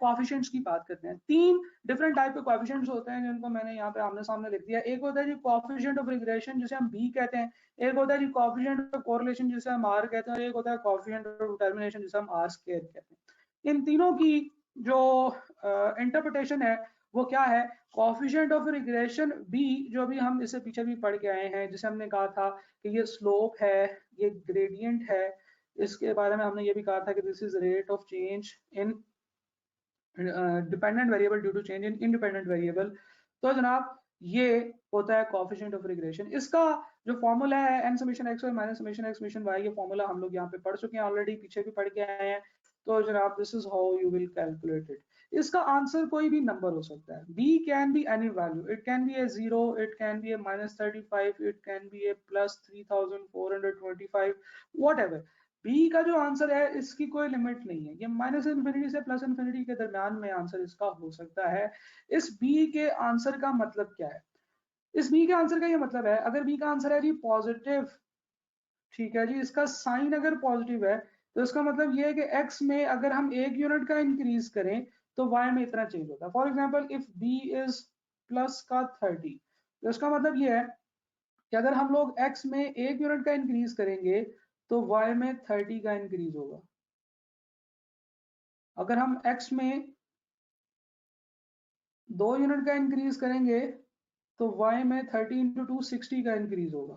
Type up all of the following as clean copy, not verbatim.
Coefficients की बात करते हैं। 3 डिफरेंट टाइप के कोएफिशिएंट्स होते हैं जिनको मैंने यहाँ पे आमने सामने लिख दिया। एक होता है जी कोएफिशिएंट ऑफ रिग्रेशन जिसे हम बी कहते हैं, एक होता है जी कोएफिशिएंट ऑफ कोरिलेशन जिसे हम आर कहते हैं, और एक होता है कोएफिशिएंट ऑफ डिटरमिनेशन जिसे हम आर स्क्वायर कहते हैं। इन तीनों की जो इंटरप्रिटेशन है वो क्या है? कोएफिशिएंट ऑफ रिग्रेशन बी, जो भी हम इससे पीछे भी पढ़ के आए हैं, जिसे हमने कहा था कि ये स्लोप है, ये ग्रेडियंट है, इसके बारे में हमने ये भी कहा था कि this is rate of change in dependent variable due to change in independent variable. तो जनाब ये होता है कोएफिशिएंट ऑफ रिग्रेशन। इसका जो फॉर्मूला है n समेशन x और minus summation x summation y, ये फॉर्मूला हम लोग यहाँ पे पढ़ चुके हैं ऑलरेडी, पीछे भी पढ़ के आए हैं। तो जनाब this is how you will calculate it. इसका आंसर कोई भी नंबर हो सकता है। b can be any value, it can be a 0, it can be a -35, it can be a +3425, whatever. B का जो आंसर है इसकी कोई लिमिट नहीं है, ये माइनस इन्फिनिटी से प्लस इन्फिनिटी के दरमियान में आंसर इसका हो सकता है। इस बी के आंसर का मतलब क्या है? इस बी के आंसर का ये मतलब है, अगर बी का आंसर है जी पॉजिटिव, ठीक है जी, इसका साइन अगर पॉजिटिव है तो इसका मतलब ये है कि एक्स में अगर हम 1 यूनिट का इंक्रीज करें तो वाई में इतना चेंज होता है। For example if B is plus का 30, तो इसका मतलब ये है कि अगर हम लोग x में 1 यूनिट का इंक्रीज करेंगे तो y में 30 का इंक्रीज होगा। अगर हम x में 2 यूनिट का इंक्रीज करेंगे तो y में 30 इंटू 2 60 का इंक्रीज होगा।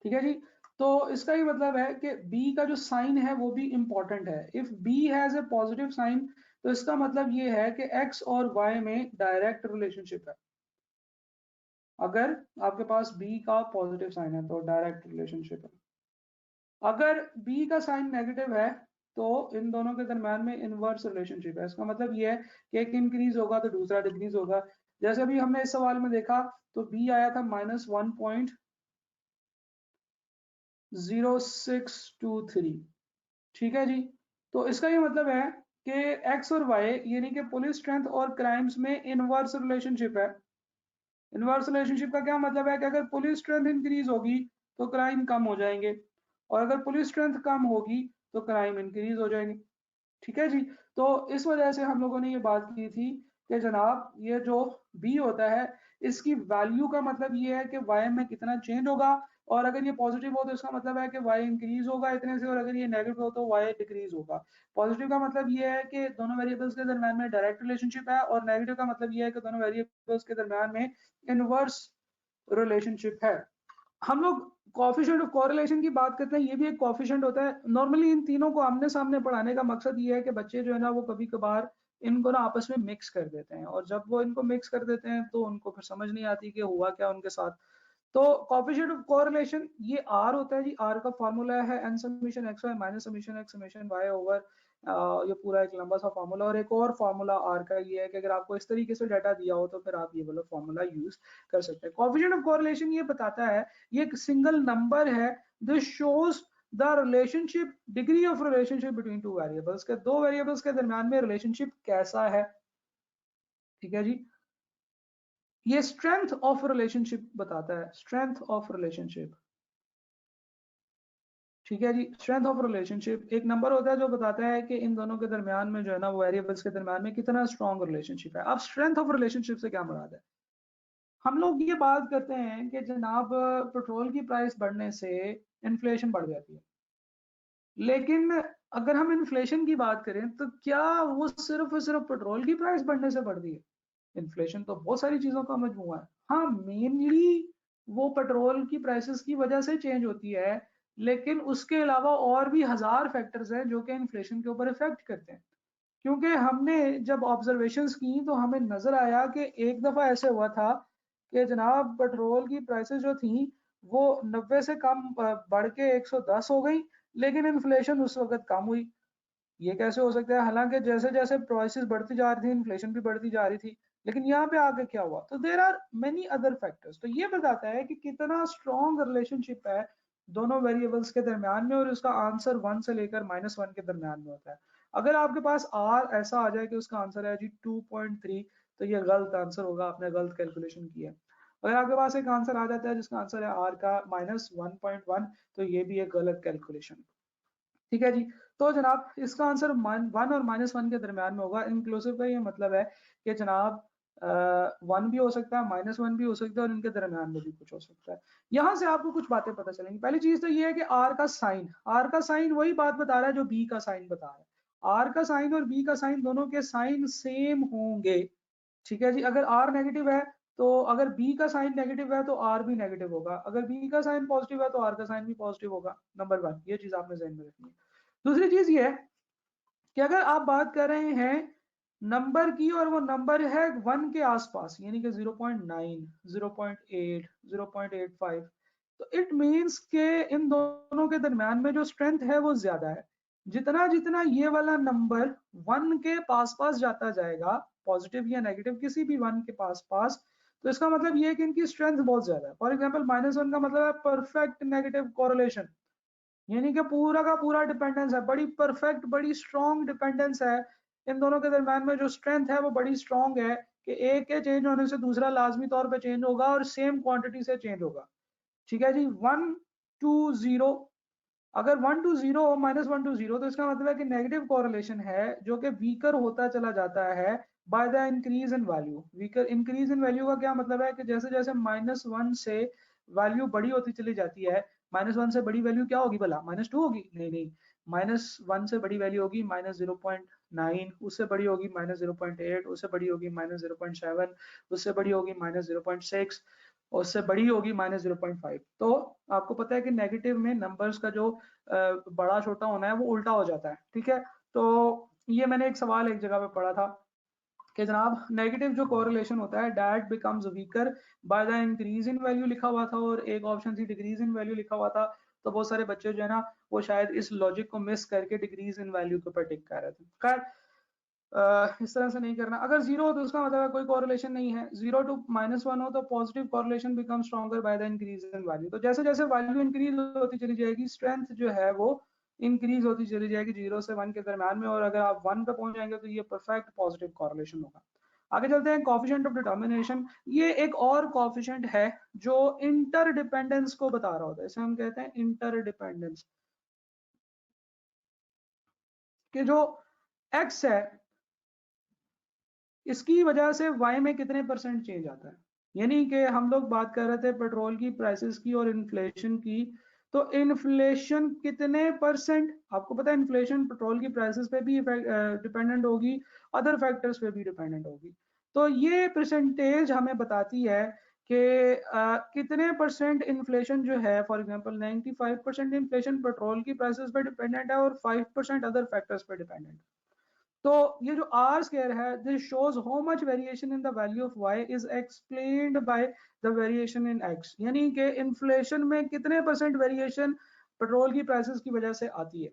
ठीक है जी। तो इसका ये मतलब है कि b का जो साइन है वो भी इंपॉर्टेंट है। If b has a positive sign तो इसका मतलब ये है कि x और y में डायरेक्ट रिलेशनशिप है। अगर आपके पास b का पॉजिटिव साइन है तो डायरेक्ट रिलेशनशिप है। अगर b का साइन नेगेटिव है तो इन दोनों के दरम्यान में इनवर्स रिलेशनशिप है। इसका मतलब ये है कि एक इंक्रीज होगा तो दूसरा डिक्रीज होगा। जैसे अभी हमने इस सवाल में देखा तो b आया था -1.0623, ठीक है जी। तो इसका ये मतलब है कि x और y यानी कि पुलिस स्ट्रेंथ और क्राइम्स में इनवर्स रिलेशनशिप है। इनवर्स रिलेशनशिप का क्या मतलब है कि अगर पुलिस स्ट्रेंथ इंक्रीज होगी तो क्राइम कम हो जाएंगे, और अगर पुलिस स्ट्रेंथ कम होगी तो क्राइम इंक्रीज हो जाएंगे। ठीक है जी। तो इस वजह से हम लोगों ने ये बात की थी कि जनाब ये जो b होता है इसकी वैल्यू का मतलब ये है कि y में कितना चेंज होगा, और अगर ये पॉजिटिव हो तो इसका मतलब है कि y इंक्रीज होगा इतने से, और अगर ये नेगेटिव हो तो y डिक्रीज होगा। पॉजिटिव का मतलब ये है कि दोनों वेरिएबल्स के दरम्यान में डायरेक्ट रिलेशनशिप है, और नेगेटिव का मतलब ये है कि दोनों वेरिएबल्स के दरम्यान में इनवर्स रिलेशनशिप है। हम लोग कोएफिशिएंट ऑफ कोरिलेशन की बात करते हैं, ये भी एक कोएफिशिएंट होता है। नॉर्मली इन तीनों को आमने सामने पढ़ाने का मकसद ये है कि बच्चे जो है ना वो कभी कभार इनको ना आपस में मिक्स कर देते हैं, और जब वो इनको मिक्स कर देते हैं तो उनको फिर समझ नहीं आती कि हुआ क्या उनके साथ। तो कोएफिशिएंट ऑफ कोरिलेशन ये आर होता है जी। आर का फॉर्मूला है n summation x y minus summation x summation y over, ये पूरा एक लंबा सा फॉर्मूला। और एक और फॉर्मूला आर का ये है कि अगर आपको इस तरीके से डाटा दिया हो तो फिर आप ये वाला फॉर्मूला यूज कर सकते हैं। कोएफिशिएंट ऑफ कोरिलेशन ये बताता है, ये एक सिंगल नंबर है, this shows the relationship, degree of relationship between two variables, के दो वेरिएबल्स के दरमियान में रिलेशनशिप कैसा है। ठीक है जी। ये स्ट्रेंथ ऑफ रिलेशनशिप बताता है, स्ट्रेंथ ऑफ रिलेशनशिप। ठीक है जी। स्ट्रेंथ ऑफ रिलेशनशिप एक नंबर होता है जो बताता है कि इन दोनों के दरमियान में जो है ना वो वेरिएबल्स के दरमियान में कितना स्ट्रॉन्ग रिलेशनशिप है। अब स्ट्रेंथ ऑफ रिलेशनशिप से क्या मुराद है? हम लोग ये बात करते हैं कि जनाब पेट्रोल की प्राइस बढ़ने से इन्फ्लेशन बढ़ जाती है, लेकिन अगर हम इन्फ्लेशन की बात करें तो क्या वो सिर्फ और सिर्फ पेट्रोल की प्राइस बढ़ने से बढ़ती है? इन्फ्लेशन तो बहुत सारी चीजों का मजमूआ है। हाँ, मेनली वो पेट्रोल की प्राइसेस की वजह से चेंज होती है, लेकिन उसके अलावा और भी हजार फैक्टर्स हैं जो कि इन्फ्लेशन के ऊपर इफेक्ट करते हैं। क्योंकि हमने जब ऑब्जर्वेशंस की तो हमें नजर आया कि एक दफा ऐसे हुआ था कि जनाब पेट्रोल की प्राइसेस जो थी वो 90 से कम बढ़ के 110 हो गई, लेकिन इन्फ्लेशन उस वक्त कम हुई। ये कैसे हो सकता है? हालांकि जैसे जैसे प्राइसेस बढ़ती जा रही थी इन्फ्लेशन भी बढ़ती जा रही थी, लेकिन यहाँ पे आगे क्या हुआ? तो there are many other factors. तो ये बताता है कि कितना स्ट्रॉन्ग रिलेशनशिप है दोनों वेरिएबल्स के दरमियान में, और उसका आंसर 1 से लेकर -1 के दरमियान में होता है। अगर आपके पास आर ऐसा आ जाए कि उसका आंसर है जी 2.3, तो ये गलत आंसर होगा, आपने गलत कैलकुलेशन की है। अगर आपके पास एक आंसर आ जाता है जिसका आंसर है आर का -1.1, तो ये भी एक गलत कैलकुलेशन। ठीक है जी। तो जनाब इसका आंसर 1 और -1 के दरमियान में होगा। इंक्लूसिव का ये मतलब है कि जनाब 1 भी हो सकता है, -1 भी हो सकता है और इनके दरमियान में भी कुछ हो सकता है। यहाँ से आपको कुछ बातें पता चलेंगी। पहली चीज तो ये है कि आर का साइन वही बात बता रहा है जो बी का साइन बता रहा है। आर का साइन और बी का साइन दोनों के साइन सेम होंगे। ठीक है जी। अगर आर नेगेटिव है तो अगर बी का साइन नेगेटिव है तो आर भी नेगेटिव होगा, अगर बी का साइन पॉजिटिव है तो आर का साइन भी पॉजिटिव होगा। नंबर 1 ये चीज आपने ध्यान में रखनी है। दूसरी चीज ये है कि अगर आप बात कर रहे हैं नंबर की और वो नंबर है 1 के आसपास यानी कि 0.9, 0.8, 0.85, तो इट मींस के इन दोनों के दरमियान में जो स्ट्रेंथ है वो ज्यादा है। जितना जितना ये वाला नंबर 1 के पास पास जाता जाएगा, पॉजिटिव या नेगेटिव किसी भी 1 के पास पास, तो इसका मतलब ये है कि इनकी स्ट्रेंथ बहुत ज्यादा है। फॉर एग्जाम्पल -1 का मतलब है परफेक्ट नेगेटिव कोरिलेशन, यानी कि पूरा का पूरा डिपेंडेंस है, बड़ी परफेक्ट बड़ी स्ट्रॉन्ग डिपेंडेंस है। इन दोनों के दरम्यान में जो स्ट्रेंथ है वो बड़ी स्ट्रॉन्ग है कि एक के चेंज होने से दूसरा लाजमी तौर पे चेंज होगा और सेम क्वांटिटी से चेंज होगा। ठीक है जी। 1 to 0, अगर 1 to 0 -1 to 0 तो इसका मतलब है कि नेगेटिव कोरिलेशन है जो कि वीकर होता चला जाता है by the increase in value. Weaker increase in value का क्या मतलब है कि जैसे जैसे -1 से वैल्यू बड़ी होती चली जाती है, -1 से बड़ी वैल्यू क्या होगी भला, -2 होगी? नहीं नहीं, -1 से बड़ी वैल्यू होगी -0.9, उससे बड़ी होगी -0.8, उससे बड़ी होगी -0.7, उससे बड़ी होगी -0.6, उससे बड़ी होगी -0.5। तो आपको पता है कि नेगेटिव में नंबर्स का जो बड़ा छोटा होना है वो उल्टा हो जाता है। ठीक है। तो ये मैंने एक सवाल एक जगह पे पढ़ा था कि जनाब नेगेटिव जो कोरिलेशन होता है that becomes weaker by the increase in value लिखा हुआ था और एक ऑप्शन थी डिक्रीज इन वैल्यू लिखा हुआ था। तो बहुत सारे बच्चे जो है ना वो शायद इस लॉजिक को मिस करके डिक्रीज इन वैल्यू के ऊपर टिक कर रहे थे। खैर इस तरह से नहीं करना। अगर 0 हो तो उसका मतलब है कोई कोरिलेशन नहीं है। 0 to -1 हो तो positive correlation become stronger by the increase in value. तो जैसे जैसे वैल्यू इंक्रीज होती चली जाएगी स्ट्रेंथ जो है वो इंक्रीज होती चली जाएगी 0 से 1 के दरम्यान में, और अगर आप 1 पे पहुंच जाएंगे तो ये परफेक्ट पॉजिटिव कोरिलेशन होगा। आगे चलते हैं कोफिशिएंट ऑफ डिटर्मिनेशन। ये एक और कोफिशिएंट है जो इंटरडिपेंडेंस को बता रहा होता है। इसे हम कहते हैं इंटरडिपेंडेंस, कि जो x है इसकी वजह से y में कितने परसेंट चेंज आता है। यानी कि हम लोग बात कर रहे थे पेट्रोल की प्राइसेस की और इन्फ्लेशन की, तो इन्फ्लेशन कितने परसेंट, आपको पता है इन्फ्लेशन पेट्रोल की प्राइसेस पे भी डिपेंडेंट होगी, अदर फैक्टर्स पे भी डिपेंडेंट होगी। तो ये परसेंटेज हमें बताती है कि कितने परसेंट इन्फ्लेशन जो है, फॉर एग्जांपल 95% इन्फ्लेशन पेट्रोल की प्राइसेस पे डिपेंडेंट है और 5% अदर फैक्टर्स पे डिपेंडेंट है। तो ये जो आर स्क्वायर है this shows how much variation in the value of Y is explained by the variation in X, यानी कि इन्फ्लेशन में कितने परसेंट वेरिएशन पेट्रोल की प्राइसेस की वजह से आती है।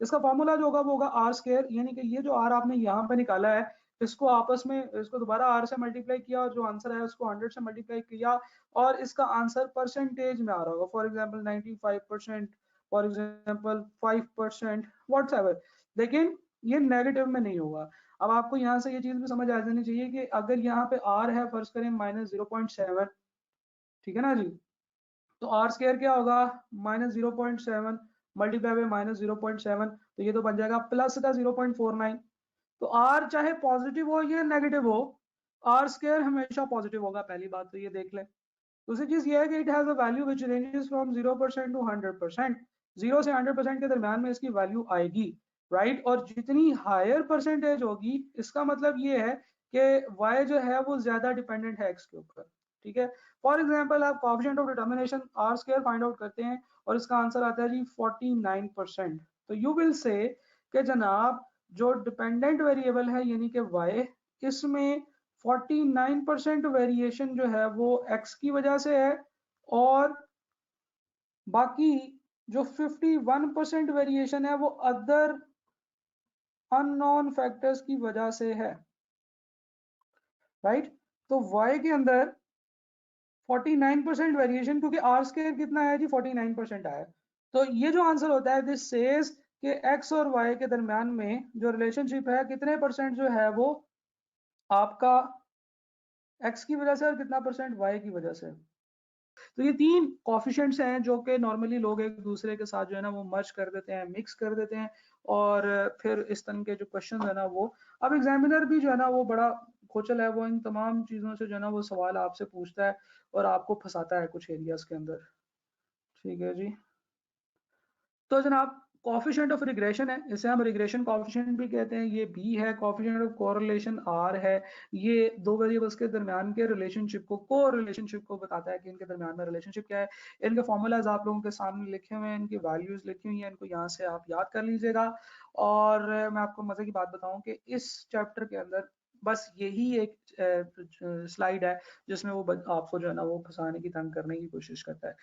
इसका फॉर्मूला जो होगा वो होगा आर स्क्वायर, यानी कि ये जो आर आपने यहाँ पे निकाला है इसको आपस में इसको दोबारा आर से मल्टीप्लाई किया और जो आंसर है उसको 100 से मल्टीप्लाई किया और इसका आंसर परसेंटेज में आ रहा होगा। For example 95%, for example 5%, whatsoever, लेकिन ये नेगेटिव में नहीं होगा। अब आपको यहाँ से ये चीज भी समझ आ जानी चाहिए कि अगर यहाँ पे आर है फर्ज करें -0.7, ठीक है ना जी, तो आर स्क्वायर क्या होगा -0.7 मल्टीप्लाई बाय -0.7, तो ये तो बन जाएगा प्लस का 0.49। तो आर चाहे पॉजिटिव हो या नेगेटिव हो आर स्क्वायर हमेशा पॉजिटिव होगा, पहली बात तो ये देख ले। दूसरी चीज ये है कि it has a value which ranges from 0% to 100%, 0 से 100% के दरमियान में इसकी वैल्यू आएगी, राइट। और जितनी हायर परसेंटेज होगी इसका मतलब ये है कि y जो है वो ज्यादा डिपेंडेंट है x के ऊपर। ठीक है। फॉर एग्जांपल आप coefficient of determination R square find out करते हैं और इसका आंसर आता है जी 49%। तो यू विल से कि जनाब जो डिपेंडेंट वेरिएबल है यानी कि y, इसमें 49% वेरिएशन जो है वो x की वजह से है और बाकी जो 51% वेरिएशन है वो अदर अननोन फैक्टर्स की वजह से है, राइट। तो y के अंदर 49% वेरिएशन, क्योंकि आर स्क्वायर कितना है जी 49% आया। तो ये जो आंसर होता है दिस सेज कि x और y के दरमियान में जो रिलेशनशिप है कितने परसेंट जो है वो आपका x की वजह से और कितना परसेंट y की वजह से। तो ये 3 कोएफिशिएंट्स हैं जो कि नॉर्मली लोग एक दूसरे के साथ जो है ना वो मर्ज कर देते हैं, मिक्स कर देते हैं और फिर इस तरह के जो क्वेश्चंस है ना वो अब एग्जामिनर भी जो है ना वो बड़ा खोचल है, वो इन तमाम चीज़ों से जो है ना वो सवाल आपसे पूछता है और आपको फँसाता है कुछ एरियाज़ के अंदर। ठीक है जी। तो जनाब कोएफिशिएंट ऑफ रिग्रेशन है, इसे हम रिग्रेशन कोएफिशिएंट भी कहते हैं, ये बी है, कोएफिशिएंट ऑफ कोरिलेशन आर है, ये दो वेरिएबल्स के दरमियान के रिलेशनशिप को कोरिलेशनशिप को बताता है कि इनके दरमियान में रिलेशनशिप क्या है। इनके फॉर्मूलाज आप लोगों के सामने लिखे हुए हैं, इनकी वैल्यूज लिखी हुई हैं, इनको यहाँ से आप याद कर लीजिएगा। और मैं आपको मजे की बात बताऊं कि इस चैप्टर के अंदर बस यही एक स्लाइड है जिसमें वो आपको जो है ना वो फंसाने की तंग करने की कोशिश करता है।